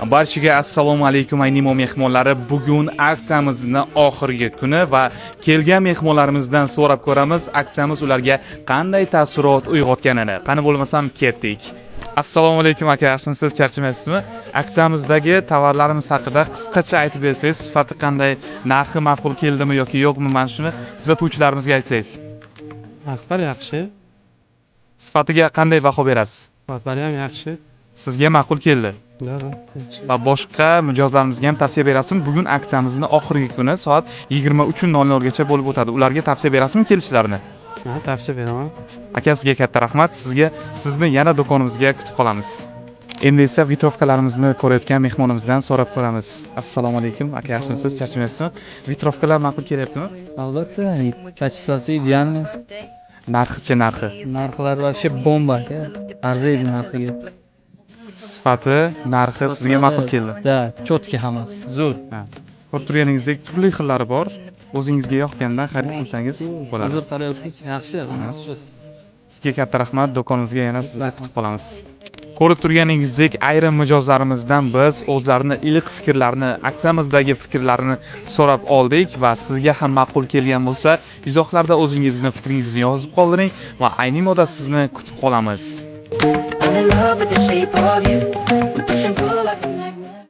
Barchaga assalomu alaykum aynimo mehmonlari. Bugun aksiyamizni oxirgi kuni va kelgan mehmonlarimizdan so'rab ko'ramiz, aksiyamiz ularga qanday taassurot uyg'otganini. Qani bo'lmasam ketdik. Assalomu alaykum aka, yaxshimisiz, charchamayapsizmi? Aksiyamizdagi tovarlarimiz haqida qisqacha aytib bersangiz, sifati qanday, narxi ma'qul keldimi yoki yo'qmi, mana shuni kuzatuvchilarimizga aytsangiz. Narxlar yaxshi, Sifatiga qanday baho berasiz? sifatlari ham yaxshi. Sizga ma'qul keldi. Va boshqa mijozlarimizga ham tavsiya berasizmi? Bugun aksiyamizni oxirgi kuni soat 23:00 gacha bo'lib o'tadi. Ularga tavsiya berasizmi kelishlarini? Ha, tavsiya beraman. Aka, sizga katta rahmat. Sizni yana do'konimizga kutib qolamiz. Endi esa vitrovkalarimizni ko'rayotgan mehmonimizdan so'rab ko'ramiz. Assalomu alaykum. Aka, yaxshimisiz? Charchamayapsizmi? Vitrovkalar ma'qul kelyaptimi? Albatta, kачествоsi idealniy. Narxi-chi, narxi? Narxlar вообще bomba aka. Arziydi narxiga. Sifati, narxi sizga ma'qul keldi. Da, cho'tki hammasi. Zo'r. Ko'rib turganingizdek turli xillari bor. O'zingizga yoqqandan xarid qilsangiz bo'ladi. Hozir qarayapsiz, yaxshi. Sizga katta rahmat. Do'konimizga yana sizni kutib qolamiz. Ko'rib turganingizdek, ayrim mijozlarimizdan biz o'zlarini iliq fikrlarini, aksiyamizdagi fikrlarini so'rab oldik va sizga ham ma'qul kelgan bo'lsa, izohlarda o'zingizni fikringizni yozib qoldiring va aynimoda sizni kutib qolamiz. I'm in love with the shape of you. We push and pull like